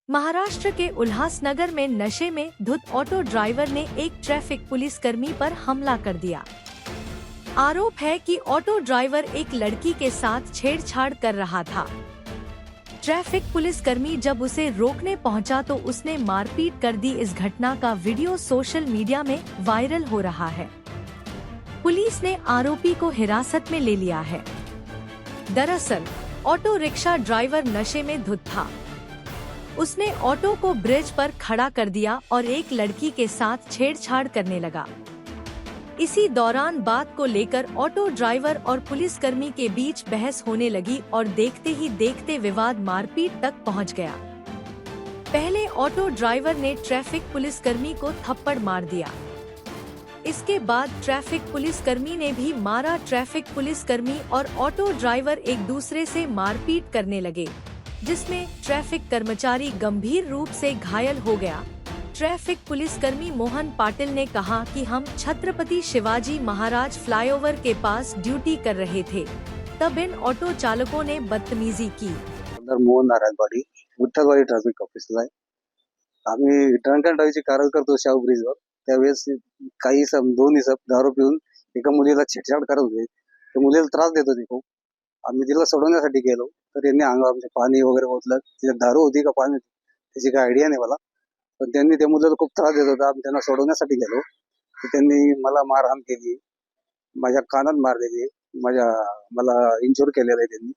महाराष्ट्र के उल्हासनगर में नशे में धुत ऑटो ड्राइवर ने एक ट्रैफिक पुलिसकर्मी पर हमला कर दिया। आरोप है कि ऑटो ड्राइवर एक लड़की के साथ छेड़छाड़ कर रहा था। ट्रैफिक पुलिसकर्मी जब उसे रोकने पहुंचा तो उसने मारपीट कर दी। इस घटना का वीडियो सोशल मीडिया में वायरल हो रहा है। पुलिस ने आरोपी को हिरासत में ले लिया है। दरअसल ऑटो रिक्शा ड्राइवर नशे में धुत था। उसने ऑटो को ब्रिज पर खड़ा कर दिया और एक लड़की के साथ छेड़छाड़ करने लगा। इसी दौरान बात को लेकर ऑटो ड्राइवर और पुलिसकर्मी के बीच बहस होने लगी और देखते ही देखते विवाद मारपीट तक पहुंच गया। पहले ऑटो ड्राइवर ने ट्रैफिक पुलिसकर्मी को थप्पड़ मार दिया। इसके बाद ट्रैफिक पुलिसकर्मी ने भी मारा। ट्रैफिक पुलिसकर्मी और ऑटो ड्राइवर एक दूसरे से मारपीट करने लगे, जिसमें ट्रैफिक कर्मचारी गंभीर रूप से घायल हो गया। ट्रैफिक पुलिसकर्मी मोहन पाटिल ने कहा कि हम छत्रपति शिवाजी महाराज फ्लाईओवर के पास ड्यूटी कर रहे थे, तब इन ऑटो चालकों ने बदतमीजी की। मोहन नारायण पाटील, विठ्ठलवाडी ट्रॅफिक ऑफिसला आहे। आम्ही ड्रंक अँड ड्राईव्हची कारवाई करतो शाहू ब्रिजवर। त्यावेळेस काही दोन्ही दारू पिऊन एका मुलीला छेडछाड करत होते। त्या मुलीला त्रास देत होते खूप। आम्ही तिला सोडवण्यासाठी गेलो तर यांनी अंगावर आमचे पाणी वगैरे ओतलं। तिला दारू होती का पाणी होती त्याची काही आयडिया नाही मला, पण त्यांनी त्या मुलीला खूप त्रास देत होता। आम्ही त्यांना सोडवण्यासाठी गेलो तर त्यांनी मला मारहाण केली, माझ्या कानात मारलेली, मला इंज्युअर केलेलं आहे त्यांनी।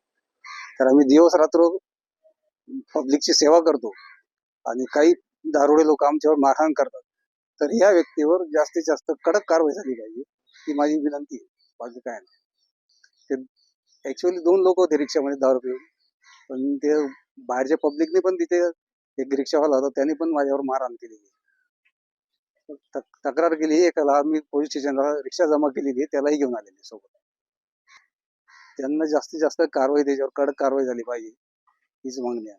तर आम्ही दिवस रात्र पब्लिकची सेवा करतो आणि काही दारुडे लोक आमच्यावर मारहाण करतात, तर या व्यक्तीवर जास्तीत जास्त कडक कारवाई झाली पाहिजे ही माझी विनंती आहे। बाकी काय नाही। ते ऍक्च्युअली दोन लोक होते रिक्षामध्ये दारू पिऊन, पण ते बाहेरच्या पब्लिकने पण तिथे एक रिक्षावाला होता त्याने पण माझ्यावर मारहाण केलेली। तक्रार केली, एकाला आम्ही पोलीस स्टेशनला रिक्षा जमा केलेली, त्यालाही घेऊन आलेले सोबत। त्यांना जास्तीत जास्त कारवाई, त्याच्यावर कडक कारवाई झाली पाहिजे हीच मागणी आहे।